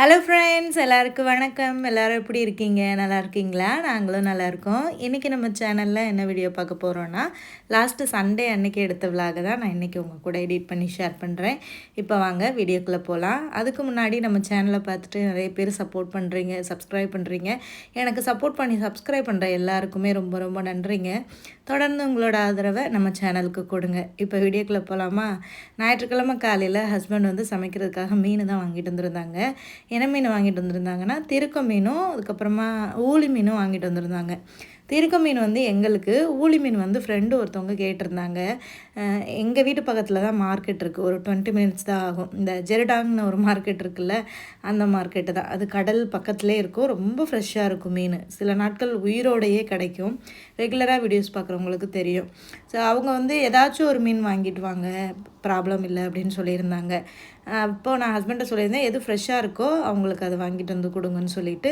Hello friends, எல்லாருக்கும் வணக்கம். எல்லோரும் எப்படி இருக்கீங்க? நல்லா இருக்கீங்களா? நாங்களும் நல்லாயிருக்கோம். இன்றைக்கி நம்ம சேனலில் என்ன வீடியோ பார்க்க போகிறோன்னா, லாஸ்ட்டு சண்டே அன்றைக்கி எடுத்த விலாக தான் நான் இன்றைக்கி உங்கள் கூட எடிட் பண்ணி ஷேர் பண்ணுறேன். இப்போ வாங்க வீடியோக்குள்ளே போகலாம். அதுக்கு முன்னாடி நம்ம சேனலை பார்த்துட்டு நிறைய பேர் சப்போர்ட் பண்ணுறீங்க, சப்ஸ்கிரைப் பண்ணுறீங்க. எனக்கு சப்போர்ட் பண்ணி சப்ஸ்கிரைப் பண்ணுற எல்லாருக்குமே ரொம்ப ரொம்ப நன்றிங்க. தொடர்ந்து உங்களோட ஆதரவை நம்ம சேனலுக்கு கொடுங்க. இப்போ வீடியோக்குள்ளே போகலாமா? ஞாயிற்றுக்கிழமை காலையில் ஹஸ்பண்ட் வந்து சமைக்கிறதுக்காக மீன் தான் வாங்கிட்டு வந்துருந்தாங்க. என்ன மீன் வாங்கிட்டு வந்திருந்தாங்கன்னா, திருக்க மீனும் அதுக்கப்புறமா ஊளி மீனும் வாங்கிட்டு வந்திருந்தாங்க. திருக்க மீன் வந்து எங்களுக்கு, ஊளி மீன் வந்து ஃப்ரெண்டு ஒருத்தவங்க கேட்டிருந்தாங்க. எங்கள் வீட்டு பக்கத்தில் தான் மார்க்கெட் இருக்குது. ஒரு 20 மினிட்ஸ் தான் ஆகும். இந்த ஜெர்டாங்னு ஒரு மார்க்கெட் இருக்குல்ல, அந்த மார்க்கெட்டு தான். அது கடல் பக்கத்துலேயே இருக்கும். ரொம்ப ஃப்ரெஷ்ஷாக இருக்கும் மீன். சில நாட்கள் உயிரோடையே கிடைக்கும். ரெகுலராக வீடியோஸ் பார்க்குறவங்களுக்கு தெரியும். ஸோ அவங்க வந்து ஏதாச்சும் ஒரு மீன் வாங்கிட்டு வாங்க, ப்ராப்ளம் இல்லை அப்படின்னு சொல்லியிருந்தாங்க. அப்போது நான் ஹஸ்பண்ட்டை சொல்லியிருந்தேன், எது ஃப்ரெஷ்ஷாக இருக்கோ அவங்களுக்கு அதை வாங்கிட்டு வந்து கொடுங்கன்னு சொல்லிவிட்டு,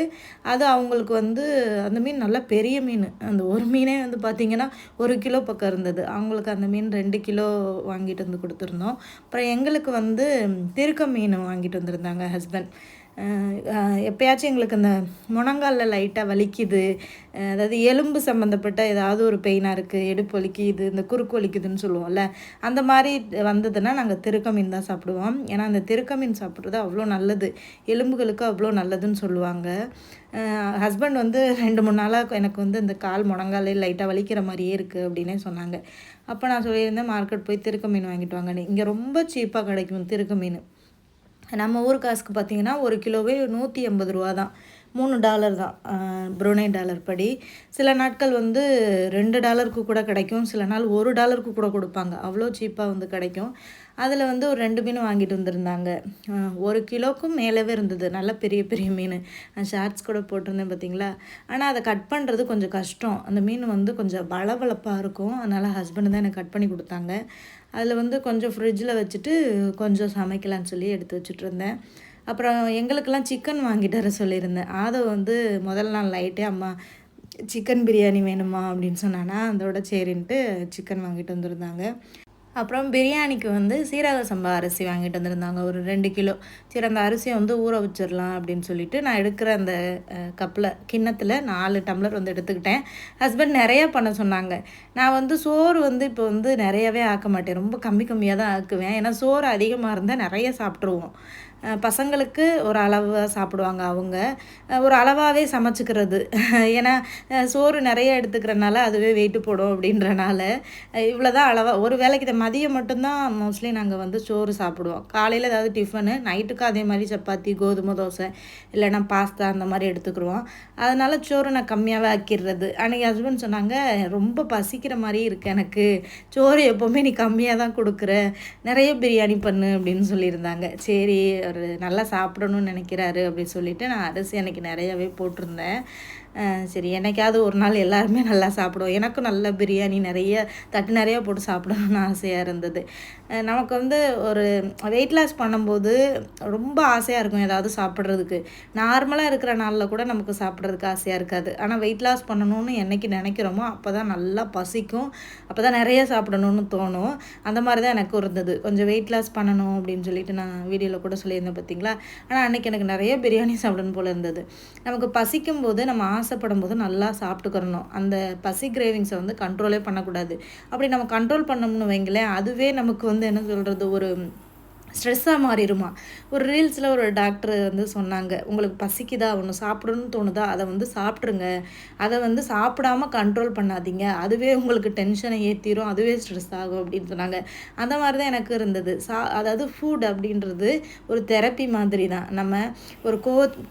அது அவங்களுக்கு வந்து அந்த மீன் நல்லா பெரிய மீன். அந்த ஒரு மீனே வந்து பார்த்திங்கன்னா 1 கிலோ பக்கம் இருந்தது. அவங்களுக்கு அந்த மீன் 2 கிலோ வாங்கிட்டு வந்து கொடுத்துருந்தோம். அப்புறம் எங்களுக்கு வந்து திருக்க மீன் வாங்கிட்டு வந்திருந்தாங்க ஹஸ்பண்ட். எப்போயாச்சும் எங்களுக்கு அந்த முழங்காலில் லைட்டாக வலிக்குது, அதாவது எலும்பு சம்மந்தப்பட்ட ஏதாவது ஒரு பெயினாக இருக்குது, இடுப்பு வலிக்குது, இந்த குறுக்கு வலிக்குதுன்னு சொல்லுவோம்ல, அந்த மாதிரி வந்ததுன்னா நாங்கள் திருக்க மீன் தான் சாப்பிடுவோம். ஏன்னா அந்த திருக்க மீன் சாப்பிட்றது அவ்வளோ நல்லது, எலும்புகளுக்கு அவ்வளோ நல்லதுன்னு சொல்லுவாங்க. ஹஸ்பண்ட் வந்து 2-3 நாளாக எனக்கு வந்து இந்த கால் முழங்காலே லைட்டாக வலிக்கிற மாதிரியே இருக்குது அப்படின்னே சொன்னாங்க. அப்போ நான் சொல்லியிருந்தேன், மார்க்கெட் போய் திருக்க மீன் வாங்கிட்டு வாங்கன்னு. இங்கே ரொம்ப சீப்பாக கிடைக்கும் திருக்க மீன். நம்ம ஊர் காசுக்கு பார்த்திங்கன்னா 1 கிலோவே $180 தான். $3 தான் புருனே டாலர் படி. சில நாட்கள் வந்து $2 கூட கிடைக்கும். சில நாள் $1 கூட கொடுப்பாங்க. அவ்வளோ சீப்பாக வந்து கிடைக்கும். அதில் வந்து ஒரு 2 மீன் வாங்கிட்டு வந்திருந்தாங்க. 1 கிலோக்கும் மேலவே இருந்தது. நல்ல பெரிய பெரிய மீன். நான் ஷார்ட்ஸ் கூட போட்டிருந்தேன் பார்த்தீங்களா. ஆனால் அதை கட் பண்ணுறது கொஞ்சம் கஷ்டம். அந்த மீன் வந்து கொஞ்சம் வளவளப்பாக இருக்கும். அதனால் ஹஸ்பண்ட் தான் எனக்கு கட் பண்ணி கொடுத்தாங்க. அதில் வந்து கொஞ்சம் ஃப்ரிட்ஜில் வச்சுட்டு கொஞ்சம் சமைக்கலான்னு சொல்லி எடுத்து வச்சுட்ருந்தேன். அப்புறம் எங்களுக்கெல்லாம் சிக்கன் வாங்கிட்டு வர சொல்லியிருந்தேன். அதை வந்து முதல் நாள் நைட்டே அம்மா சிக்கன் பிரியாணி வேணுமா அப்படின்னு சொன்னான்னா, அதோட சரின்ட்டு சிக்கன் வாங்கிட்டு வந்திருந்தாங்க. அப்புறம் பிரியாணிக்கு வந்து சீரக சம்பா அரிசி வாங்கிட்டு வந்திருந்தாங்க ஒரு 2 கிலோ. சரி, அந்த அரிசியை வந்து ஊற வச்சிடலாம் அப்படின்னு சொல்லிட்டு நான் எடுக்கிற அந்த கப்பில் கிண்ணத்தில் 4 டம்ளர் வந்து எடுத்துக்கிட்டேன். ஹஸ்பண்ட் நிறையா பண்ண சொன்னாங்க. நான் வந்து சோறு வந்து இப்போ வந்து நிறையவே ஆக்க மாட்டேன். ரொம்ப கம்மியாக தான் ஆக்குவேன். ஏன்னா சோறு அதிகமாக இருந்தால் நிறைய சாப்பிட்ருவோம். பசங்களுக்கு ஒரு அளவாக சாப்பிடுவாங்க அவங்க. ஒரு அளவாகவே சமைச்சிக்கிறது. ஏன்னா சோறு நிறைய எடுத்துக்கிறனால அதுவே வெயிட்டு போடும் அப்படின்றனால இவ்வளோ தான் அளவாக ஒரு வேளைக்கு மதியம் மட்டும்தான் மோஸ்ட்லி நாங்கள் வந்து சோறு சாப்பிடுவோம். காலையில் ஏதாவது டிஃபனு, நைட்டுக்கு அதே மாதிரி சப்பாத்தி, கோதுமை தோசை இல்லைன்னா பாஸ்தா அந்த மாதிரி எடுத்துக்கிடுவோம். அதனால் சோறு நான் கம்மியாகவே ஆக்கிடுறது. அன்றைக்கி ஹஸ்பண்ட் சொன்னாங்க, ரொம்ப பசிக்கிற மாதிரி இருக்குது எனக்கு, சோறு எப்போவுமே நீ கம்மியாக தான் கொடுக்குற, நிறைய பிரியாணி பண்ணு அப்படின்னு சொல்லியிருந்தாங்க. சரி, அவர் நல்லா சாப்பிடணும்னு நினைக்கிறாரு அப்படின்னு சொல்லிவிட்டு நான் அரிசி அன்றைக்கி நிறையாவே போட்டிருந்தேன். சரி, என்னைக்காவது ஒரு நாள் எல்லாருமே நல்லா சாப்பிடுவோம். எனக்கும் நல்ல பிரியாணி நிறைய தட்டு நிறையா போட்டு சாப்பிடணும்னு ஆசையாக இருந்தது. நமக்கு வந்து ஒரு வெயிட் லாஸ் பண்ணும்போது ரொம்ப ஆசையாக இருக்கும் ஏதாவது சாப்பிட்றதுக்கு. நார்மலாக இருக்கிற நாளில் கூட நமக்கு சாப்பிட்றதுக்கு ஆசையாக இருக்காது. ஆனால் வெயிட் லாஸ் பண்ணணும்னு என்றைக்கு நினைக்கிறோமோ அப்போ தான் நல்லா பசிக்கும், அப்போ தான் நிறைய சாப்பிடணும்னு தோணும். அந்த மாதிரி தான் எனக்கும் இருந்தது. கொஞ்சம் வெயிட் லாஸ் பண்ணணும் அப்படின்னு சொல்லிட்டு நான் வீடியோவில் கூட சொல்லியிருந்தேன் பார்த்தீங்களா. ஆனால் அன்றைக்கி எனக்கு நிறைய பிரியாணி சாப்பிடணும் போல் இருந்தது. நமக்கு பசிக்கும் போது நம்ம ஆசைப்படும் போது நல்லா சாப்பிட்டுக்கிறணும். அந்த பசி கிரேவிங்ஸை வந்து கண்ட்ரோலே பண்ணக்கூடாது. அப்படி நம்ம கண்ட்ரோல் பண்ணோம்னு வைங்களேன், அதுவே நமக்கு வந்து என்ன சொல்கிறது, ஒரு ஸ்ட்ரெஸ்ஸாக மாறிடுமா. ஒரு ரீல்ஸில் ஒரு டாக்டர் வந்து சொன்னாங்க, உங்களுக்கு பசிக்குதா, ஒன்று சாப்பிடணும்னு தோணுதா, அதை வந்து சாப்பிட்ருங்க, அதை வந்து சாப்பிடாமல் கண்ட்ரோல் பண்ணாதீங்க, அதுவே உங்களுக்கு டென்ஷனை ஏற்றிடும், அதுவே ஸ்ட்ரெஸ் ஆகும் அப்படின்னு சொன்னாங்க. அந்த மாதிரி தான் எனக்கு இருந்தது. அதாவது ஃபுட் அப்படின்றது ஒரு தெரப்பி மாதிரி தான். நம்ம ஒரு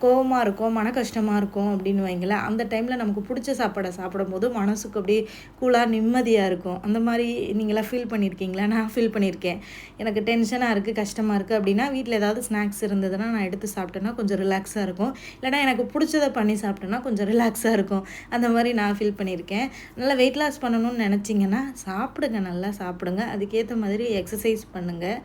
கோவமாக இருக்கோம், மன கஷ்டமாக இருக்கும் அப்படின்னு வைங்களேன், அந்த டைமில் நமக்கு பிடிச்ச சாப்பாடை சாப்பிடும்போது மனசுக்கு அப்படியே கூலாக நிம்மதியாக இருக்கும். அந்த மாதிரி நீங்களாம் ஃபீல் பண்ணியிருக்கீங்களா? நான் ஃபீல் பண்ணியிருக்கேன். எனக்கு டென்ஷனாக இருக்குது, கஷ்டமாக இருக்குது அப்படின்னா வீட்டில் ஏதாவது ஸ்நாக்ஸ் இருந்ததுன்னா நான் எடுத்து சாப்பிட்டேன்னா கொஞ்சம் ரிலாக்ஸாக இருக்கும். இல்லைனா எனக்கு பிடிச்சதை பண்ணி சாப்பிட்டேன்னா கொஞ்சம் ரிலாக்ஸாக இருக்கும். அந்த மாதிரி நான் ஃபீல் பண்ணியிருக்கேன். நல்லா வெயிட் லாஸ் பண்ணணும்னு நினச்சிங்கன்னா சாப்பிடுங்க, நல்லா சாப்பிடுங்க. அதுக்கேற்ற மாதிரி எக்ஸசைஸ் பண்ணுங்கள்.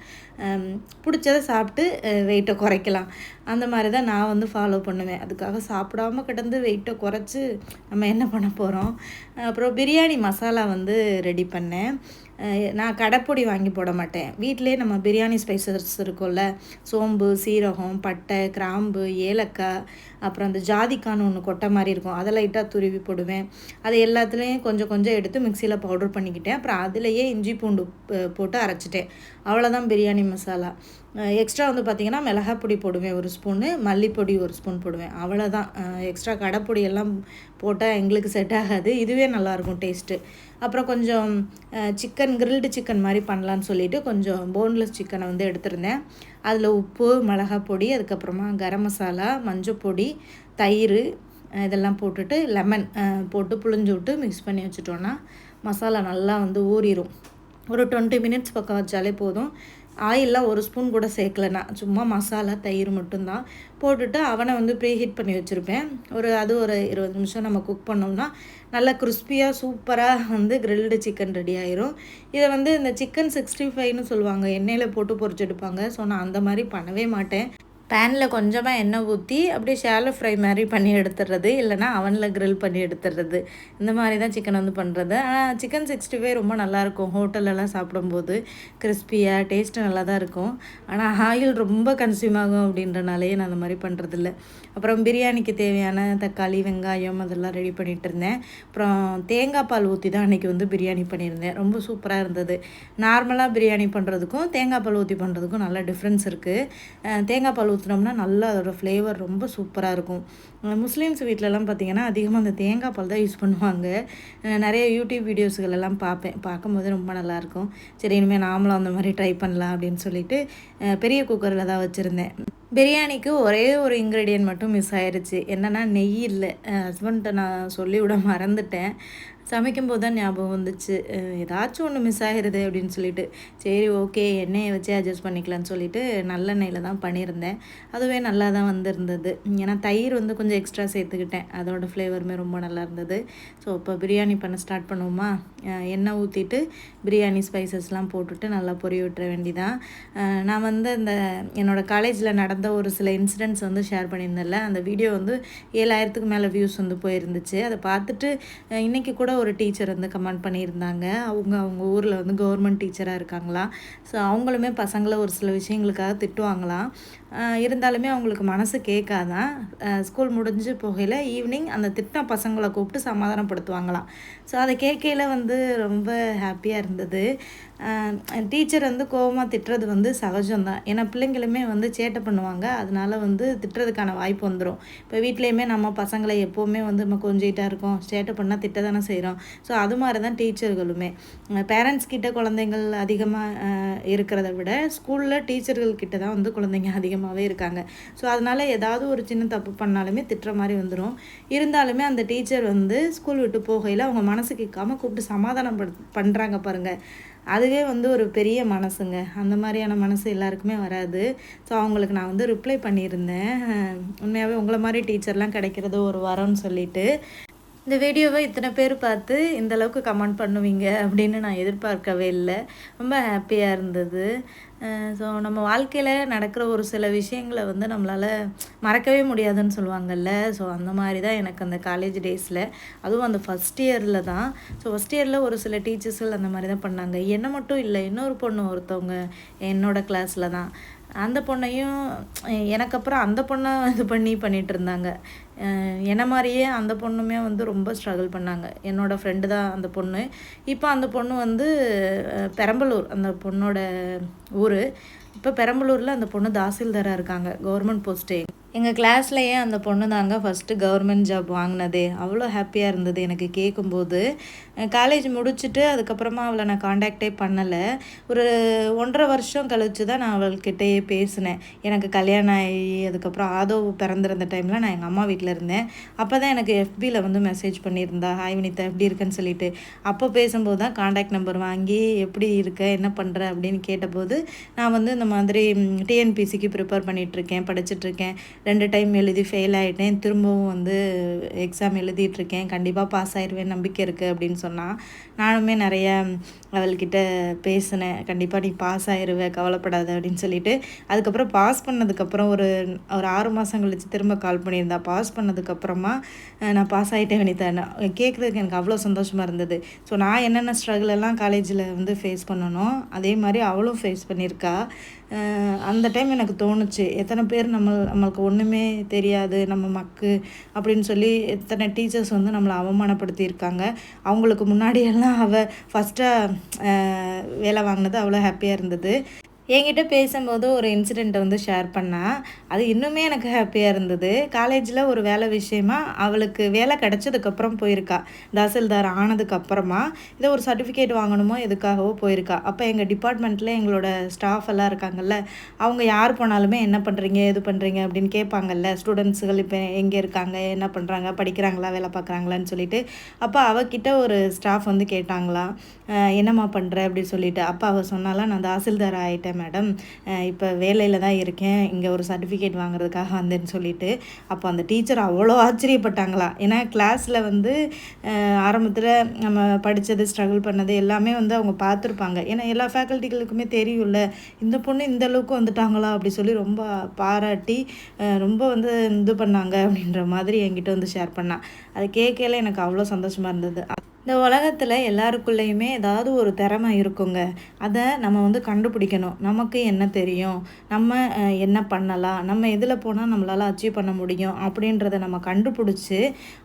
பிடிச்சதை சாப்பிட்டு வெயிட்டை குறைக்கலாம். அந்த மாதிரி தான் நான் வந்து ஃபாலோ பண்ணுவேன். அதுக்காக சாப்பிடாமல் கிடந்து வெயிட்டை குறைச்சி நம்ம என்ன பண்ண போகிறோம். அப்புறம் பிரியாணி மசாலா வந்து ரெடி பண்ணேன். நான் கடைப்பொடி வாங்கி போட மாட்டேன். வீட்டிலே நம்ம பிரியாணி ஸ்பைசஸ் இருக்கும்ல, சோம்பு, சீரகம், பட்டை, கிராம்பு, ஏலக்காய், அப்புறம் அந்த ஜாதிக்கான்னு ஒன்று கொட்டை மாதிரி இருக்கும், அதை லைட்டாக துருவி போடுவேன். அது எல்லாத்துலேயும் கொஞ்சம் கொஞ்சம் எடுத்து மிக்சியில் பவுடர் பண்ணிக்கிட்டேன். அப்புறம் அதிலேயே இஞ்சி பூண்டு போட்டு அரைச்சிட்டேன். அவ்வளோதான் பிரியாணி மசாலா. எக்ஸ்ட்ரா வந்து பார்த்திங்கன்னா மிளகாய் பொடி போடுவேன் 1 ஸ்பூனு, மல்லிப்பொடி 1 ஸ்பூன் போடுவேன். அவ்வளோதான். எக்ஸ்ட்ரா கடைப்பொடி எல்லாம் போட்டால் எங்களுக்கு செட் ஆகாது. இதுவே நல்லாயிருக்கும் டேஸ்ட்டு. அப்புறம் கொஞ்சம் சிக்கன் கிரில்டு சிக்கன் மாதிரி பண்ணலான்னு சொல்லிவிட்டு கொஞ்சம் போன்லெஸ் சிக்கனை வந்து எடுத்திருந்தேன். அதில் உப்பு, மிளகாய் பொடி, அதுக்கப்புறமா கரம் மசாலா, மஞ்சள் பொடி, தயிர் இதெல்லாம் போட்டுட்டு லெமன் போட்டு புழிஞ்சு விட்டு மிக்ஸ் பண்ணி வச்சுட்டோன்னா மசாலா நல்லா வந்து ஊறிடும். ஒரு 20 மினிட்ஸ் பக்கம் வச்சாலே போதும். ஆயிலெலாம் 1 ஸ்பூன் கூட சேர்க்கலண்ணா, சும்மா மசாலா தயிர் மட்டும்தான் போட்டுட்டு அவனை வந்து ப்ரீஹீட் பண்ணி வச்சுருப்பேன். ஒரு 20 நிமிஷம் நம்ம குக் பண்ணோம்னா நல்லா கிறிஸ்பியாக சூப்பராக வந்து கிரில்டு சிக்கன் ரெடி ஆயிரும். இதை வந்து இந்த சிக்கன் 65ன்னு சொல்லுவாங்க, எண்ணெயில் போட்டு பொரிச்செடுப்பாங்க. ஸோ நான் அந்த மாதிரி பண்ணவே மாட்டேன். பேனில் கொஞ்சமாக எண்ணெய் ஊற்றி அப்படியே ஷாலோ ஃப்ரை மாதிரி பண்ணி எடுத்துடுறது, இல்லைனா அவனில் க்ரில் பண்ணி எடுத்துடுறது. இந்த மாதிரி தான் சிக்கன் வந்து பண்ணுறது. ஆனால் சிக்கன் 65 ரொம்ப நல்லாயிருக்கும். ஹோட்டல்லலாம் சாப்பிடும்போது கிறிஸ்பியாக டேஸ்ட்டு நல்லா தான் இருக்கும். ஆனால் ஆயில் ரொம்ப கன்சியூம் ஆகும் அப்படின்றனாலே நான் அந்த மாதிரி பண்ணுறதில்ல. அப்புறம் பிரியாணிக்கு தேவையான தக்காளி, வெங்காயம் அதெல்லாம் ரெடி பண்ணிகிட்டு இருந்தேன். அப்புறம் தேங்காய் பால் ஊற்றி தான் அன்றைக்கி வந்து பிரியாணி பண்ணியிருந்தேன். ரொம்ப சூப்பராக இருந்தது. நார்மலாக பிரியாணி பண்ணுறதுக்கும் தேங்காய் பால் ஊற்றி பண்ணுறதுக்கும் நல்ல டிஃப்ரென்ஸ் இருக்குது. தேங்காய் பால் ஊற்றினோம்னா நல்லா அதோடய ஃப்ளேவர் ரொம்ப சூப்பராக இருக்கும். முஸ்லீம்ஸ் வீட்டிலலாம் பார்த்திங்கன்னா அதிகமாக அந்த தேங்காய் பால் தான் யூஸ் பண்ணுவாங்க. நிறைய யூடியூப் வீடியோஸ்களெல்லாம் பார்ப்பேன். பார்க்கும்போது ரொம்ப நல்லாயிருக்கும். சரி, இனிமேல் நாமளும் அந்த மாதிரி ட்ரை பண்ணலாம் அப்படின்னு சொல்லிட்டு பெரிய குக்கரில் தான் வச்சுருந்தேன். பிரியாணிக்கு ஒரே ஒரு இன்க்ரீடியன்ட் மட்டும் மிஸ் ஆயிடுச்சு. என்னென்னா நெய் இல்லை. ஹஸ்பண்ட்டை நான் சொல்லிவிட மறந்துட்டேன். சமைக்கும்போது தான் ஞாபகம் வந்துச்சு, ஏதாச்சும் ஒன்று மிஸ் ஆகிடுது அப்படின்னு சொல்லிட்டு. சரி, ஓகே, எண்ணெயை வச்சு அட்ஜஸ்ட் பண்ணிக்கலான்னு சொல்லிட்டு நல்லெண்ணெயில் தான் பண்ணியிருந்தேன். அதுவே நல்லா தான் வந்திருந்தது. ஏன்னா தயிர் வந்து கொஞ்சம் எக்ஸ்ட்ரா சேர்த்துக்கிட்டேன், அதோட ஃப்ளேவருமே ரொம்ப நல்லா இருந்தது. ஸோ இப்போ பிரியாணி பண்ண ஸ்டார்ட் பண்ணுவோமா? எண்ணெய் ஊற்றிட்டு பிரியாணி ஸ்பைசஸ்லாம் போட்டுட்டு நல்லா பொரிய விட்டுற வேண்டிதான். நான் வந்து இந்த என்னோடய காலேஜில் நடந்த ஒரு சில இன்சிடென்ட்ஸ் வந்து ஷேர் பண்ணியிருந்தேன்ல, அந்த வீடியோ வந்து 7000க்கு மேலே வியூஸ் வந்து போயிருந்துச்சு. அதை பார்த்துட்டு இன்றைக்கி கூட ஒரு டீச்சர் வந்து கமெண்ட் பண்ணியிருந்தாங்க. அவங்க ஊரில் வந்து கவர்மெண்ட் டீச்சராக இருக்காங்களாம். ஸோ அவங்களுமே பசங்களை ஒரு சில விஷயங்களுக்காக திட்டுவாங்களாம். இருந்தாலுமே அவங்களுக்கு மனசு கேட்காதான். ஸ்கூல் முடிஞ்சு போகையில் ஈவினிங் அந்த திட்டம் பசங்களை கூப்பிட்டு சமாதானப்படுத்துவாங்களாம். ஸோ அதை கேட்கையில் வந்து ரொம்ப ஹாப்பியாக இருந்தது. டீச்சர் வந்து கோபமாக திட்டுறது வந்து சகஜம்தான். ஏன்னா பிள்ளைங்களுமே வந்து சேட்டை பண்ணுவாங்க. அதனால வந்து திட்டுறதுக்கான வாய்ப்பு வந்துடும். இப்போ வீட்லேயுமே நம்ம பசங்களை எப்போவுமே வந்து நம்ம கொஞ்சிகிட்டா இருக்கோம், சேட்டை பண்ணால் திட்ட தானே செய்கிறோம். ஸோ அது மாதிரி தான் டீச்சர்களுமே. பேரண்ட்ஸ் கிட்ட குழந்தைங்கள் அதிகமாக இருக்கிறத விட ஸ்கூலில் டீச்சர்கள் கிட்ட தான் வந்து குழந்தைங்க அதிகமாகவே இருக்காங்க. ஸோ அதனால் ஏதாவது ஒரு சின்ன தப்பு பண்ணாலுமே திட்டுற மாதிரி வந்துடும். இருந்தாலுமே அந்த டீச்சர் வந்து ஸ்கூல் விட்டு போகையில் அவங்க மனசு கேட்காம கூப்பிட்டு சமாதானம் பண்ணுறாங்க பாருங்கள். அதுவே வந்து ஒரு பெரிய மனசுங்க. அந்த மாதிரியான மனசு எல்லாருக்குமே வராது. ஸோ அவங்களுக்கு நான் வந்து ரிப்ளை பண்ணியிருந்தேன். உண்மையாகவே உங்களை மாதிரி டீச்சர்லாம் கிடைக்கிறது ஒரு வரம்னு சொல்லிட்டு. இந்த வீடியோவை இத்தனை பேர் பார்த்து இந்தளவுக்கு கமெண்ட் பண்ணுவீங்க அப்படின்னு நான் எதிர்பார்க்கவே இல்லை. ரொம்ப ஹாப்பியாக இருந்தது. ஸோ நம்ம வாழ்க்கையில் நடக்கிற ஒரு சில விஷயங்களை வந்து நம்மளால் மறக்கவே முடியாதுன்னு சொல்லுவாங்கள்ல. ஸோ அந்த மாதிரி தான் எனக்கு அந்த காலேஜ் டேஸில், அதுவும் அந்த ஃபஸ்ட் இயரில் தான். ஸோ ஃபஸ்ட் இயரில் ஒரு சில டீச்சர்ஸ்கள் அந்த மாதிரி தான் பண்ணாங்க. என்னை மட்டும் இல்லை, இன்னொரு பொண்ணு ஒருத்தவங்க என்னோடய கிளாஸில் தான். அந்த பொண்ணையும் எனக்கு அப்புறம் அந்த பொண்ணை இது பண்ணிகிட்டு இருந்தாங்க. என்னை மாதிரியே அந்த பொண்ணுமே வந்து ரொம்ப ஸ்ட்ரகிள் பண்ணாங்க. என்னோடய ஃப்ரெண்டு தான் அந்த பொண்ணு. இப்போ அந்த பொண்ணு வந்து பெரம்பலூர், அந்த பொண்ணோட ஊர். இப்போ பெரம்பலூரில் அந்த பொண்ணு தாசில்தாராக இருக்காங்க, கவர்மெண்ட் போஸ்ட்டே. எங்கள் கிளாஸ்லையே அந்த பொண்ணு தாங்க ஃபஸ்ட்டு கவர்மெண்ட் ஜாப் வாங்கினதே. அவ்வளோ ஹாப்பியாக இருந்தது எனக்கு கேட்கும்போது. காலேஜ் முடிச்சுட்டு அதுக்கப்புறமா அவளை நான் காண்டாக்டே பண்ணலை. ஒரு 1.5 வருஷம் கழித்து தான் நான் அவள்கிட்டயே பேசினேன். எனக்கு கல்யாணம் ஆகி அதுக்கப்புறம் ஆதோ பிறந்திருந்த டைமில் நான் எங்கள் அம்மா வீட்டில் இருந்தேன். அப்போ தான் எனக்கு FBயில் வந்து மெசேஜ் பண்ணியிருந்தா, ஹாய் வினிதா எப்படி இருக்குன்னு சொல்லிட்டு. அப்போ பேசும்போது தான் காண்டாக்ட் நம்பர் வாங்கி எப்படி இருக்க, என்ன பண்ணுற அப்படின்னு கேட்டபோது நான் வந்து இந்த மாதிரி TNPSசிக்கு ப்ரிப்பேர் பண்ணிகிட்ருக்கேன், படிச்சுட்ருக்கேன், 2 டைம் எழுதி ஃபெயில் ஆகிட்டேன், திரும்பவும் வந்து எக்ஸாம் எழுதிட்டுருக்கேன், கண்டிப்பாக பாஸ் ஆயிடுவேன் நம்பிக்கை இருக்குது அப்படின்னு சொன்னான். நானுமே நிறைய அவள்கிட்ட பேசினேன், கண்டிப்பாக நீ பாஸ் ஆயிடுவே கவலைப்படாத அப்படின்னு சொல்லிட்டு. அதுக்கப்புறம் பாஸ் பண்ணதுக்கப்புறம் ஒரு ஒரு 6 மாதம் கழிச்சு திரும்ப கால் பண்ணியிருந்தா. பாஸ் பண்ணதுக்கப்புறமா நான் பாஸ் ஆகிட்டேன் வினிதா, கேட்குறதுக்கு எனக்கு அவ்வளோ சந்தோஷமாக இருந்தது. ஸோ நான் என்னென்ன ஸ்ட்ரகிள் எல்லாம் காலேஜில் வந்து ஃபேஸ் பண்ணணும் அதே மாதிரி அவளும் ஃபேஸ் பண்ணியிருக்கா. அந்த டைம் எனக்கு தோணுச்சு, எத்தனை பேர் நம்மளுக்கு ஒன்றுமே தெரியாது, நம்ம மக்கு அப்படின்னு சொல்லி எத்தனை டீச்சர்ஸ் வந்து நம்மளை அவமானப்படுத்தியிருக்காங்க. அவங்களுக்கு முன்னாடியெல்லாம் அவள் ஃபஸ்ட்டாக வேலை வாங்கினது அவ்வளோ ஹாப்பியாக இருந்தது. என்கிட்ட பேசும்போது ஒரு இன்சிடெண்ட்டை வந்து ஷேர் பண்ணால், அது இன்னுமே எனக்கு ஹாப்பியாக இருந்தது. காலேஜில் ஒரு வேலை விஷயமா அவளுக்கு வேலை கிடச்சதுக்கப்புறம் போயிருக்கா. தாசில்தார் ஆனதுக்கப்புறமா இதை ஒரு சர்டிஃபிகேட் வாங்கணுமோ எதுக்காகவோ போயிருக்கா. அப்போ எங்கள் டிபார்ட்மெண்ட்டில் எங்களோட ஸ்டாஃப் எல்லாம் இருக்காங்கல்ல, அவங்க யார் போனாலுமே என்ன பண்ணுறீங்க எது பண்ணுறீங்க அப்படின்னு கேட்பாங்கல்ல. ஸ்டூடெண்ட்ஸுகள் இப்போ எங்கே இருக்காங்க, என்ன பண்ணுறாங்க, படிக்கிறாங்களா, வேலை பார்க்குறாங்களான்னு சொல்லிட்டு. அப்போ அவகிட்ட ஒரு ஸ்டாஃப் வந்து கேட்டாங்களா, என்னம்மா பண்ணுற அப்படின்னு சொல்லிட்டு. அப்போ அவள் சொன்னாலாம், நான் தாசில்தார் ஆகிட்டேன் மேடம், இப்போ வேலையில் தான் இருக்கேன், இங்கே ஒரு சர்டிஃபிகேட் வாங்குறதுக்காக வந்தேன்னு சொல்லிட்டு. அப்போ அந்த டீச்சர் அவ்வளோ ஆச்சரியப்பட்டாங்களா. ஏன்னா கிளாஸில் வந்து ஆரம்பத்தில் நம்ம படித்தது ஸ்ட்ரகிள் பண்ணது எல்லாமே வந்து அவங்க பார்த்துருப்பாங்க. ஏன்னா எல்லா ஃபேக்கல்ட்டிகளுக்குமே தெரியும்ல, இந்த பொண்ணு இந்த அளவுக்கு வந்துட்டாங்களா அப்படி சொல்லி ரொம்ப பாராட்டி ரொம்ப வந்து இது பண்ணாங்க அப்படின்ற மாதிரி என்கிட்ட வந்து ஷேர் பண்ணான். அது கேட்கல எனக்கு அவ்வளோ சந்தோஷமாக இருந்தது. இந்த உலகத்தில் எல்லாருக்குள்ளேயுமே ஏதாவது ஒரு திறமை இருக்குங்க. அதை நம்ம வந்து கண்டுபிடிக்கணும். நமக்கு என்ன தெரியும், நம்ம என்ன பண்ணலாம், நம்ம எதில் போனால் நம்மளால் அச்சீவ் பண்ண முடியும் அப்படின்றத நம்ம கண்டுபிடிச்சி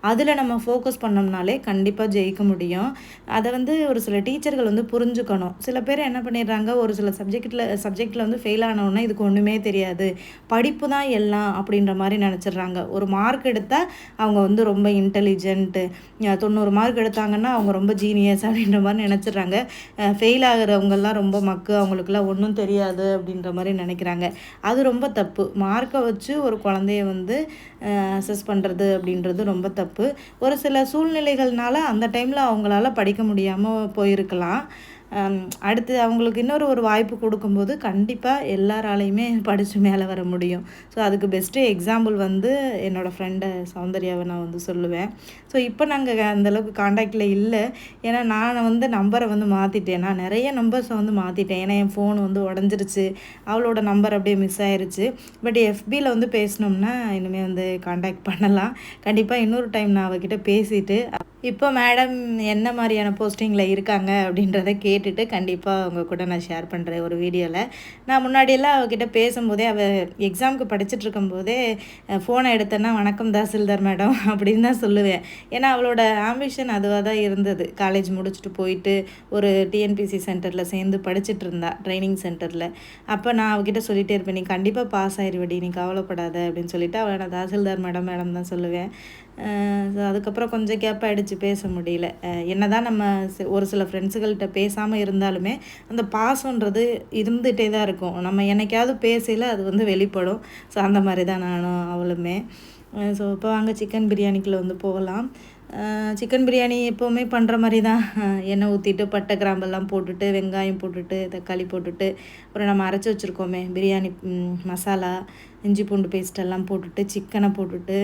அதில் நம்ம ஃபோக்கஸ் பண்ணோம்னாலே கண்டிப்பாக ஜெயிக்க முடியும். அதை வந்து ஒரு சில டீச்சர்கள் வந்து புரிஞ்சுக்கணும். சில பேர் என்ன பண்ணிடுறாங்க, ஒரு சில சப்ஜெக்டில் வந்து ஃபெயில் ஆனவுடனே இதுக்கு ஒன்றுமே தெரியாது, படிப்பு தான் எல்லாம் அப்படின்ற மாதிரி நினச்சிட்றாங்க. ஒரு மார்க் எடுத்தால் அவங்க வந்து ரொம்ப இன்டெலிஜென்ட்டு, 90 மார்க் எடுத்தாங்கன்னா அவங்க ரொம்ப ஜீனியஸ் அப்படின்ற மாதிரி நினச்சிட்றாங்க. ஃபெயில் ஆகிறவங்கெல்லாம் ரொம்ப மக்கு, அவங்களுக்குலாம் ஒன்றும் தெரியாது அப்படின்ற மாதிரி நினைக்கிறாங்க. அது ரொம்ப தப்பு. மார்க்கை வச்சு ஒரு குழந்தைய வந்து அசஸ் பண்ணுறது அப்படின்றது ரொம்ப தப்பு. ஒரு சில சூழ்நிலைகள்னால அந்த டைமில் அவங்களால படிக்க முடியாமல் போயிருக்கலாம். அடுத்து அவங்களுக்கு இன்னொரு வாய்ப்பு கொடுக்கும்போது கண்டிப்பாக எல்லாராலையுமே படித்து மேலே வர முடியும். ஸோ அதுக்கு பெஸ்ட்டு எக்ஸாம்பிள் வந்து என்னோடய ஃப்ரெண்டை சௌந்தர்யாவை நான் வந்து சொல்லுவேன். ஸோ இப்போ நாங்கள் அந்தளவுக்கு காண்டாக்டில் இல்லை. ஏன்னா நான் வந்து நம்பரை வந்து மாற்றிட்டேன். நான் நிறைய நம்பர்ஸை வந்து மாற்றிட்டேன். ஏன்னா என் ஃபோன் வந்து உடஞ்சிருச்சு, அவளோட நம்பர் அப்படியே மிஸ் ஆயிடுச்சு. பட் எஃபியில் வந்து பேசினோம்னா இனிமேல் வந்து காண்டாக்ட் பண்ணலாம். கண்டிப்பாக இன்னொரு டைம் நான் அவகிட்ட பேசிவிட்டு இப்போ மேடம் என்ன மாதிரியான போஸ்டிங்கில் இருக்காங்க அப்படின்றத கேட்டுட்டு கண்டிப்பாக அவங்க கூட நான் ஷேர் பண்ணுறேன் ஒரு வீடியோவில். நான் முன்னாடியெல்லாம் அவகிட்ட பேசும்போதே, அவள் எக்ஸாமுக்கு படிச்சுட்ருக்கும்போதே ஃபோனை எடுத்தேன்னா வணக்கம் தாசில்தார் மேடம் அப்படின்னு தான் சொல்லுவேன். ஏன்னா அவளோட ஆம்பிஷன் அதுவாக தான் இருந்தது. காலேஜ் முடிச்சுட்டு போயிட்டு ஒரு டிஎன்பிசி சென்டரில் சேர்ந்து படிச்சுட்டு இருந்தா, ட்ரைனிங் சென்டரில். அப்போ நான் அவகிட்ட சொல்லிகிட்டே இருப்பேன், நீ கண்டிப்பாக பாஸ் ஆயிடுவடி, நீ கவலைப்படாத அப்படின்னு சொல்லிவிட்டு அவளை நான் தாசில்தார் மேடம் மேடம் தான் சொல்லுவேன். ஸோ அதுக்கப்புறம் கொஞ்சம் கேப் ஆகிடுச்சு, பேச முடியல. என்ன தான் நம்ம ஒரு சில ஃப்ரெண்ட்ஸுகள்கிட்ட பேசாமல் இருந்தாலுமே அந்த பாசன்றது இருந்துகிட்டே தான் இருக்கும். நம்ம என்னைக்காவது பேசல அது வந்து வெளிப்படும். ஸோ அந்த மாதிரி தான் நானும் அவளுமே. ஸோ இப்போ வாங்க சிக்கன் பிரியாணிக்குள்ளே வந்து போகலாம். சிக்கன் பிரியாணி எப்போவுமே பண்ணுற மாதிரி தான். எண்ணெய் ஊற்றிட்டு பட்டை கிராம்பெல்லாம் போட்டுட்டு, வெங்காயம் போட்டுட்டு, தக்காளி போட்டுட்டு, அப்புறம் நம்ம அரைச்சி வச்சுருக்கோமே பிரியாணி மசாலா, இஞ்சி பூண்டு பேஸ்ட்டெல்லாம் போட்டுட்டு, சிக்கனை போட்டுட்டு,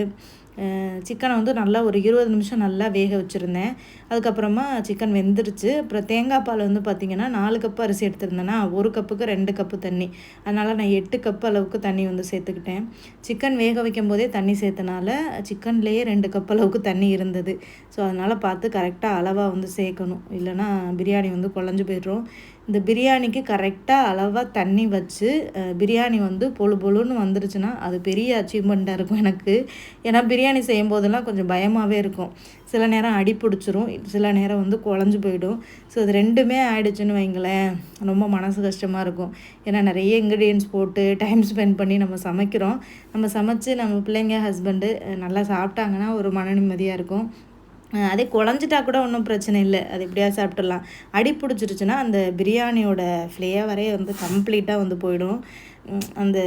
சிக்கனை வந்து நல்லா ஒரு 20 நிமிஷம் நல்லா வேக வச்சுருந்தேன். அதுக்கப்புறமா சிக்கன் வெந்துருச்சு. அப்புறம் தேங்காய் பால் வந்து பார்த்திங்கன்னா 4 கப்பு அரிசி எடுத்திருந்தேன்னா 1 கப்புக்கு 2 கப்பு தண்ணி, அதனால் நான் 8 கப்பு அளவுக்கு தண்ணி வந்து சேர்த்துக்கிட்டேன். சிக்கன் வேக வைக்கும் போதே தண்ணி சேர்த்தனால சிக்கன்லேயே 2 கப் அளவுக்கு தண்ணி இருந்தது. ஸோ அதனால் பார்த்து கரெக்டாக அளவாக வந்து சேர்க்கணும், இல்லைனா பிரியாணி வந்து குழஞ்சி போய்டும். இந்த பிரியாணிக்கு கரெக்டாக அளவாக தண்ணி வச்சு பிரியாணி வந்து பொழுன்னு வந்துருச்சுன்னா அது பெரிய அச்சீவ்மெண்ட்டாக இருக்கும் எனக்கு. ஏன்னா பிரியாணி செய்யும் போதெல்லாம் கொஞ்சம் பயமாகவே இருக்கும். சில நேரம் அடி பிடிச்சிரும், சில நேரம் வந்து குழஞ்சி போயிடும். ஸோ அது ரெண்டுமே ஆயிடுச்சுன்னு வைங்களேன், ரொம்ப மனசு கஷ்டமாக இருக்கும். ஏன்னா நிறைய இன்க்ரீடியன்ஸ் போட்டு டைம் ஸ்பெண்ட் பண்ணி நம்ம சமைக்கிறோம். நம்ம சமைச்சு நம்ம பிள்ளைங்க ஹஸ்பண்டு நல்லா சாப்பிட்டாங்கன்னா ஒரு மன நிம்மதியாக இருக்கும். அதே குழஞ்சிட்டா கூட ஒன்றும் பிரச்சனை இல்லை, அது எப்படியாவது சாப்பிட்டுடலாம். அடி பிடிச்சிருச்சுன்னா அந்த பிரியாணியோட ஃப்ளேவரே வந்து கம்ப்ளீட்டாக வந்து போயிடும். அந்த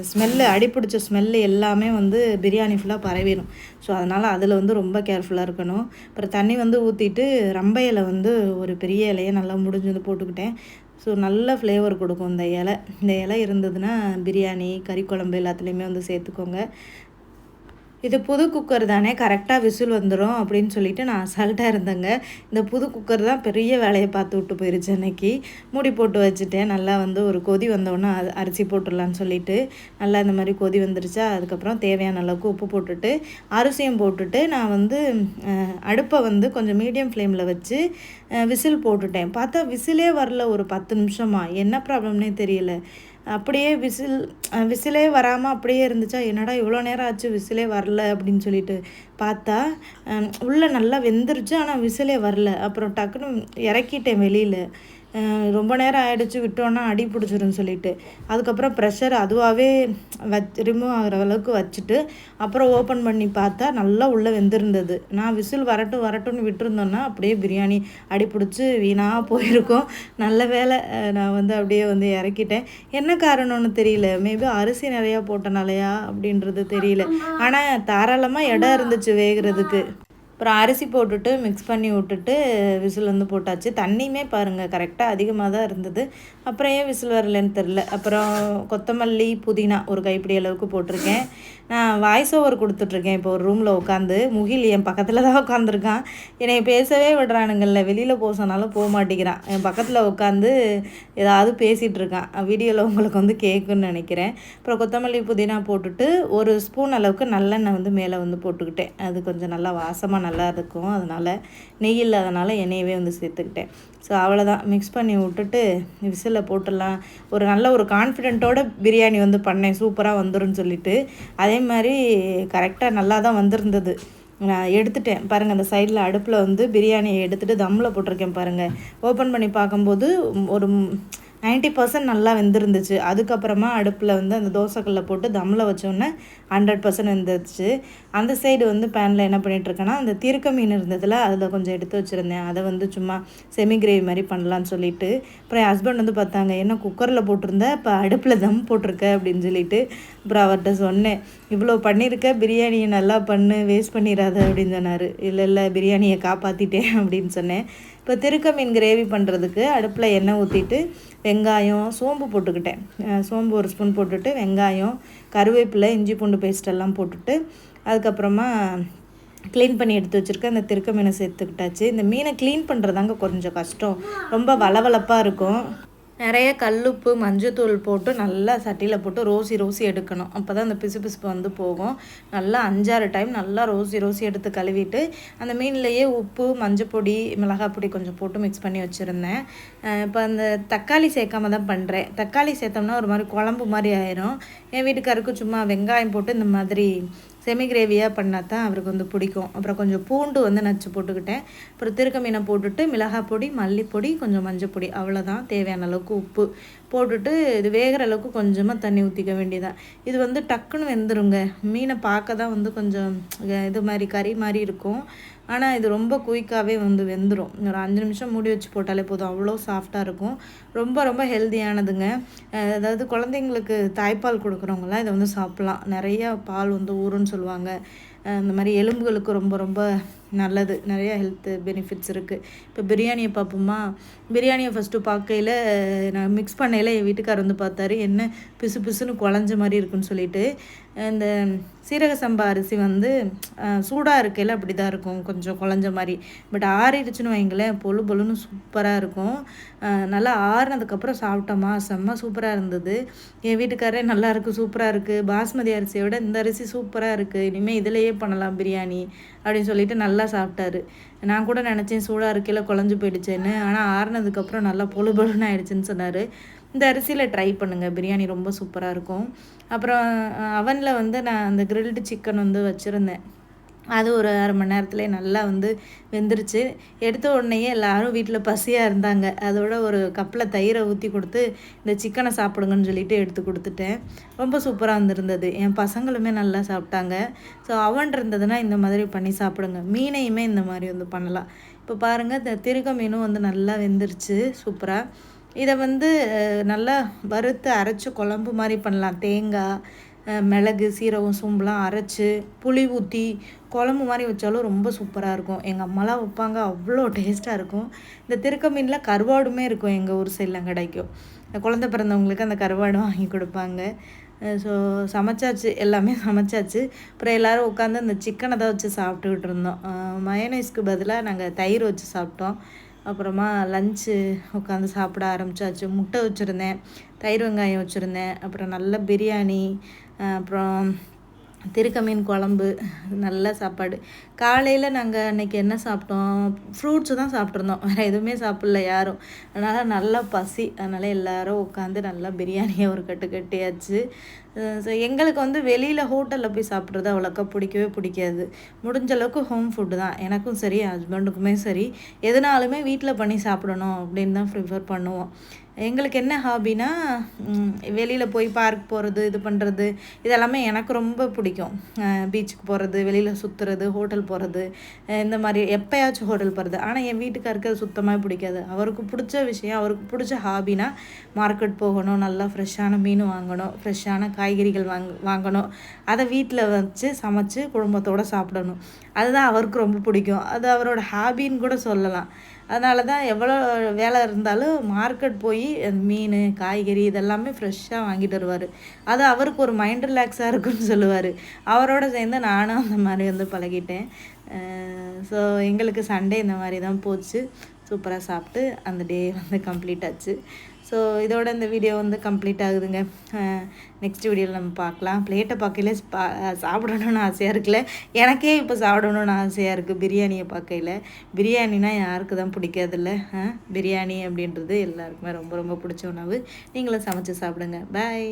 ஸ்மெல்லு, அடிப்பிடிச்ச ஸ்மெல்லு எல்லாமே வந்து பிரியாணி ஃபுல்லாக பரவிடும். ஸோ அதனால் அதில் வந்து ரொம்ப கேர்ஃபுல்லாக இருக்கணும். அப்புறம் தண்ணி வந்து ஊற்றிட்டு ரம்பையில் வந்து ஒரு பெரிய இலையை நல்லா முடிஞ்சு வந்து போட்டுக்கிட்டேன். ஸோ நல்ல ஃப்ளேவர் கொடுக்கும் இந்த இலை. இந்த இலை இருந்ததுன்னா பிரியாணி கறி குழம்பு எல்லாத்துலேயுமே வந்து சேர்த்துக்கோங்க. இது புது குக்கர் தானே, கரெக்டாக விசில் வந்துடும் அப்படின்னு சொல்லிட்டு நான் அசால்ட்டாக இருந்தேங்க. இந்த புது குக்கர் தான் பெரிய வேலையை பார்த்து விட்டு போயிருச்சு அன்னைக்கு. மூடி போட்டு வச்சுட்டேன். நல்லா வந்து ஒரு கொதி வந்தோடனே அரிசி போட்டுடலான்னு சொல்லிட்டு நல்லா இந்த மாதிரி கொதி வந்துருச்சா, அதுக்கப்புறம் தேவையான அளவுக்கு உப்பு போட்டுட்டு அரிசியும் போட்டுட்டு நான் வந்து அடுப்பை வந்து கொஞ்சம் மீடியம் ஃப்ளேமில் வச்சு விசில் போட்டுட்டேன். பார்த்தா விசிலே வரல. ஒரு 10 நிமிஷமா என்ன ப்ராப்ளம்னே தெரியல. அப்படியே விசிலே வராமல் அப்படியே இருந்துச்சா, என்னடா இவ்வளோ நேரம் ஆச்சு விசிலே வரல அப்படின்னு சொல்லிட்டு பார்த்தா உள்ளே நல்லா வெந்துருச்சு, ஆனால் விசிலே வரல. அப்புறம் டக்குன்னு இறக்கிட்டேன் வெளியில். ரொம்ப நேரம் ஆகிடுச்சு விட்டோன்னா அடி பிடிச்சிருன்னு சொல்லிட்டு அதுக்கப்புறம் ப்ரெஷர் அதுவாகவே ரிமூவ் ஆகிற அளவுக்கு வச்சுட்டு அப்புறம் ஓப்பன் பண்ணி பார்த்தா நல்லா உள்ளே வெந்திருந்தது. நான் விசில் வரட்டும்னு விட்டுருந்தோன்னா அப்படியே பிரியாணி அடி பிடிச்சி வீணாக போயிருக்கோம். நல்ல வேலை நான் வந்து அப்படியே வந்து இறக்கிட்டேன். என்ன காரணம்னு தெரியல. மேபி அரிசி நிறையா போட்டனாலையா அப்படின்றது தெரியல. ஆனால் தாராளமாக இடம் இருந்துச்சு வேகிறதுக்கு. அப்புறம் அரிசி போட்டுட்டு மிக்ஸ் பண்ணி விட்டுட்டு விசில் வந்து போட்டாச்சு. தண்ணியுமே பாருங்கள் கரெக்டாக அதிகமாக தான் இருந்தது. அப்புறம் ஏன் விசில் வரலன்னு தெரில. அப்புறம் கொத்தமல்லி புதினா ஒரு கைப்பிடி அளவுக்கு போட்டிருக்கேன். நான் வாய்ஸ் ஓவர் கொடுத்துட்ருக்கேன் இப்போ ஒரு ரூமில் உட்காந்து. முகில் என் பக்கத்தில் தான் உட்காந்துருக்கான். என்னை பேசவே விடுறானுங்கள்ல, வெளியில் போக சொன்னாலும் போக மாட்டேங்கிறான். என் பக்கத்தில் உட்காந்து ஏதாவது பேசிகிட்டு இருக்கான். வீடியோவில் உங்களுக்கு வந்து கேட்குன்னு நினைக்கிறேன். அப்புறம் கொத்தமல்லி புதினா போட்டுட்டு ஒரு ஸ்பூன் அளவுக்கு நல்லெண்ணெய் வந்து மேலே வந்து போட்டுக்கிட்டேன். அது கொஞ்சம் நல்லா வாசமாக நல்லா இருக்கும். அதனால் நெய் இல்லாதனால எண்ணெயவே வந்து சேர்த்துக்கிட்டேன். ஸோ அவ்வளோதான், மிக்ஸ் பண்ணி விட்டுட்டு விசிலில் போட்டுடலாம். ஒரு நல்ல ஒரு கான்ஃபிடென்ட்டோட பிரியாணி வந்து பண்ணேன், சூப்பராக வந்துருன்னு சொல்லிட்டு. அதே மாதிரி கரெக்டாக நல்லா தான் வந்திருந்தது. நான் எடுத்துட்டேன் பாருங்கள். அந்த சைடில் அடுப்பில் வந்து பிரியாணியை எடுத்துகிட்டு தம்மில் போட்டிருக்கேன் பாருங்கள். ஓப்பன் பண்ணி பார்க்கும்போது ஒரு 90% நல்லா வெந்திருந்துச்சு. அதுக்கப்புறமா அடுப்பில் வந்து அந்த தோசைக்கல்லை போட்டு தம்மில் வச்சோன்னே 100% வெந்துருச்சு. அந்த சைடு வந்து பேனில் என்ன பண்ணிகிட்ருக்கேன்னா, அந்த திருக்க மீன் இருந்ததில் அதில் கொஞ்சம் எடுத்து வச்சுருந்தேன். அதை வந்து சும்மா செமி கிரேவி மாதிரி பண்ணலான்னு சொல்லிட்டு அப்புறம் என் ஹஸ்பண்ட் வந்து பார்த்தாங்க, என்ன குக்கரில் போட்டிருந்தேன் இப்போ அடுப்பில் தம் போட்டிருக்க அப்படின்னு சொல்லிட்டு. அப்புறம் அவர்கிட்ட சொன்னேன், இவ்வளோ பண்ணியிருக்க, பிரியாணியை நல்லா பண்ணு, வேஸ்ட் பண்ணிடாத அப்படின்னு சொன்னார். இல்லை பிரியாணியை காப்பாற்றிட்டேன் அப்படின்னு சொன்னேன். இப்போ திருக்க மீன் கிரேவி பண்ணுறதுக்கு அடுப்பில் எண்ணெய் ஊற்றிட்டு வெங்காயம் சோம்பு போட்டுக்கிட்டேன். சோம்பு ஒரு ஸ்பூன் போட்டுட்டு வெங்காயம் கருவேப்பிலை இஞ்சி பூண்டு பேஸ்டெல்லாம் போட்டுட்டு அதுக்கப்புறமா க்ளீன் பண்ணி எடுத்து வச்சுருக்கேன் அந்த திருக்க மீனை சேர்த்துக்கிட்டாச்சு. இந்த மீனை க்ளீன் பண்ணுறதாங்க கொஞ்சம் கஷ்டம், ரொம்ப வளவளப்பாக இருக்கும். நிறைய கல்லுப்பு மஞ்சத்தூள் போட்டு நல்லா சட்டியில் போட்டு ரோசி எடுக்கணும். அப்போ தான் அந்த பிசுபிசுப்பு வந்து போகும். நல்லா 5-6 டைம் நல்லா ரோசி எடுத்து கழுவிட்டு அந்த மீன்லேயே உப்பு மஞ்சப்பொடி மிளகாய் பொடி கொஞ்சம் போட்டு மிக்ஸ் பண்ணி வச்சுருந்தேன். இப்போ அந்த தக்காளி சேர்க்காம தான் பண்ணுறேன். தக்காளி சேர்த்தோம்னா ஒரு மாதிரி குழம்பு மாதிரி ஆயிரும். என் வீட்டுக்காருக்கு சும்மா வெங்காயம் போட்டு இந்த மாதிரி செமி கிரேவியாக பண்ணால் தான் அவருக்கு வந்து பிடிக்கும். அப்புறம் கொஞ்சம் பூண்டு வந்து நச்சு போட்டுக்கிட்டேன். அப்புறம் திருக்க மீனை போட்டுட்டு மிளகாய் பொடி மல்லிப்பொடி கொஞ்சம் மஞ்சப்பொடி அவ்வளோதான். தேவையான அளவுக்கு உப்பு போட்டுட்டு இது வேகிற அளவுக்கு கொஞ்சமாக தண்ணி ஊற்றிக்க வேண்டியதான். இது வந்து டக்குன்னு வெந்துருங்க. மீனை பார்க்க தான் வந்து கொஞ்சம் இது மாதிரி கறி மாதிரி இருக்கும், ஆனால் இது ரொம்ப குயிக்காகவே வந்து வெந்துடும். ஒரு 5 நிமிஷம் மூடி வச்சு போட்டாலே போதும், அவ்வளோ சாஃப்டாக இருக்கும். ரொம்ப ஹெல்த்தியானதுங்க. அதாவது குழந்தைங்களுக்கு தாய்ப்பால் கொடுக்குறவங்களாம் இதை வந்து சாப்பிட்லாம். நிறையா பால் வந்து ஊறுன்னு சொல்லுவாங்க. இந்த மாதிரி எலும்புகளுக்கு ரொம்ப நல்லது. நிறையா ஹெல்த்து பெனிஃபிட்ஸ் இருக்குது. இப்போ பிரியாணியை பார்ப்போமா. பிரியாணியை ஃபஸ்ட்டு பார்க்கையில் நான் மிக்ஸ் பண்ணையில் என் வீட்டுக்கார் வந்து பார்த்தாரு, என்ன பிசுன்னு குழஞ்ச மாதிரி இருக்குன்னு சொல்லிட்டு. இந்த சீரக சம்பா அரிசி வந்து சூடாக இருக்கையில் அப்படி தான் இருக்கும், கொஞ்சம் குழஞ்ச மாதிரி. பட் ஆறிடுச்சுன்னு வைங்களேன் பொழுன்னு சூப்பராக இருக்கும். நல்லா ஆறுனதுக்கப்புறம் சாப்பிட்டோமா செம்ம சூப்பராக இருந்தது. என் வீட்டுக்காரரே நல்லாயிருக்கு சூப்பராக இருக்குது, பாஸ்மதி அரிசியை விட இந்த அரிசி சூப்பராக இருக்குது, இனிமேல் இதிலையே பண்ணலாம் பிரியாணி அப்படின்னு சொல்லிட்டு நல்லா சாப்பிட்டாரு. நான் கூட நினச்சேன் சூடாக இருக்கையில் குழஞ்சி போயிடுச்சேன்னு, ஆனால் ஆறுனதுக்கப்புறம் நல்லா பொழுன்னு ஆயிடுச்சுன்னு சொன்னார். இந்த அரிசியில் ட்ரை பண்ணுங்கள், பிரியாணி ரொம்ப சூப்பராக இருக்கும். அப்புறம் அவனில் வந்து நான் அந்த கிரில்டு சிக்கன் வந்து வச்சுருந்தேன். அது ஒரு 1/2 மணி நேரத்துலேயே நல்லா வந்து வெந்துருச்சு. எடுத்த உடனேயே எல்லோரும் வீட்டில் பசியாக இருந்தாங்க. அதோட ஒரு கப்பில் தயிரை ஊற்றி கொடுத்து இந்த சிக்கனை சாப்பிடுங்கன்னு சொல்லிட்டு எடுத்து கொடுத்துட்டேன். ரொம்ப சூப்பராக வந்துருந்தது. என் பசங்களுமே நல்லா சாப்பிட்டாங்க. ஸோ அவன் இருந்ததுன்னா இந்த மாதிரி பண்ணி சாப்பிடுங்க. மீனையுமே இந்த மாதிரி வந்து பண்ணலாம். இப்போ பாருங்கள், இந்த திருக்க மீனும் வந்து நல்லா வெந்துருச்சு சூப்பராக. இதை வந்து நல்லா வறுத்து அரைச்சி குழம்பு மாதிரி பண்ணலாம். தேங்காய் மிளகு சீரகம் சோம்புலாம் அரைச்சி புளி ஊற்றி குழம்பு மாதிரி வச்சாலும் ரொம்ப சூப்பராக இருக்கும். எங்கள் அம்மாலாம் வைப்பாங்க, அவ்வளோ டேஸ்ட்டாக இருக்கும். இந்த திருக்க மீனில் கருவாடுமே இருக்கும், எங்கள் ஊர் சைட்லாம் கிடைக்கும். குழந்த பிறந்தவங்களுக்கு அந்த கருவாடு வாங்கி கொடுப்பாங்க. ஸோ சமைச்சாச்சு, எல்லாமே சமைச்சாச்சு. அப்புறம் எல்லோரும் உட்காந்து அந்த சிக்கனை தான் வச்சு சாப்பிட்டுக்கிட்டு இருந்தோம். மயோனைஸ்க்கு பதிலாக நாங்கள் தயிர் வச்சு சாப்பிட்டோம். அப்புறமா லஞ்சு உட்காந்து சாப்பிட ஆரம்பித்தாச்சு. முட்டை வச்சுருந்தேன், தயிர் வெங்காயம் வச்சுருந்தேன், அப்புறம் நல்ல பிரியாணி, அப்புறம் திருக்க மீன் குழம்பு, நல்ல சாப்பாடு. காலையில் நாங்கள் அன்றைக்கி என்ன சாப்பிட்டோம், ஃப்ரூட்ஸு தான் சாப்பிட்ருந்தோம், வேறு எதுவுமே சாப்பிட்ல யாரும். அதனால் நல்லா பசி, அதனால் எல்லோரும் உட்காந்து நல்லா பிரியாணியை ஒரு கட்டு கட்டியாச்சு. ஸோ எங்களுக்கு வந்து வெளியில் ஹோட்டலில் போய் சாப்பிட்றது அவ்வளோக்கா பிடிக்கவே பிடிக்காது. முடிஞ்ச அளவுக்கு ஹோம் ஃபுட்டு தான் எனக்கும் சரி ஹஸ்பண்டுக்குமே சரி. எதுனாலுமே வீட்டில் பண்ணி சாப்பிடணும் அப்படின்னு தான் ப்ரிஃபர் பண்ணுவோம். எங்களுக்கு என்ன ஹாபினா, வெளியில் போய் பார்க் போகிறது, இது பண்ணுறது, இதெல்லாமே எனக்கு ரொம்ப பிடிக்கும். பீச்சுக்கு போகிறது, வெளியில் சுற்றுறது, ஹோட்டல் போகிறது, இந்த மாதிரி எப்போயாச்சும் ஹோட்டல் போகிறது. ஆனால் என் வீட்டுக்காருக்கு அது சுத்தமாக பிடிக்காது. அவருக்கு பிடிச்ச விஷயம், அவருக்கு பிடிச்ச ஹாபினா மார்க்கெட் போகணும், நல்லா ஃப்ரெஷ்ஷான மீன் வாங்கணும், ஃப்ரெஷ்ஷான காய்கறிகள் வாங்கணும், அதை வீட்டில் வச்சு சமைச்சு குடும்பத்தோடு சாப்பிடணும். அதுதான் அவருக்கு ரொம்ப பிடிக்கும். அது அவரோட ஹாபின்னு கூட சொல்லலாம். அதனால தான் எவ்வளோ வேலை இருந்தாலும் மார்க்கெட் போய் மீன் காய்கறி இதெல்லாமே ஃப்ரெஷ்ஷாக வாங்கிட்டு வருவார். அது அவருக்கு ஒரு மைண்ட் ரிலாக்ஸாக இருக்குன்னு சொல்லுவார். அவரோட சேர்ந்து நானும் அந்த மாதிரி வந்து பழகிட்டேன். ஸோ எங்களுக்கு சண்டே இந்த மாதிரி தான் போச்சு. சூப்பராக சாப்பிட்டு அந்த டே வந்து கம்ப்ளீட் ஆச்சு. ஸோ இதோட இந்த வீடியோ வந்து கம்ப்ளீட் ஆகுதுங்க. நெக்ஸ்ட் வீடியோவில் நம்ம பார்க்கலாம். பிளேட்டை பார்க்கையில சாப்பிடணுன்னு ஆசையாக இருக்குல்ல, எனக்கே இப்போ சாப்பிடணுன்னு ஆசையாக இருக்குது பிரியாணியை பார்க்கையில். பிரியாணினா யாருக்கு தான் பிடிக்காதுல்ல. பிரியாணி அப்படின்றது எல்லாருக்குமே ரொம்ப ரொம்ப பிடிச்ச உணவு. நீங்களும் சமைச்சு சாப்பிடுங்க. பாய்.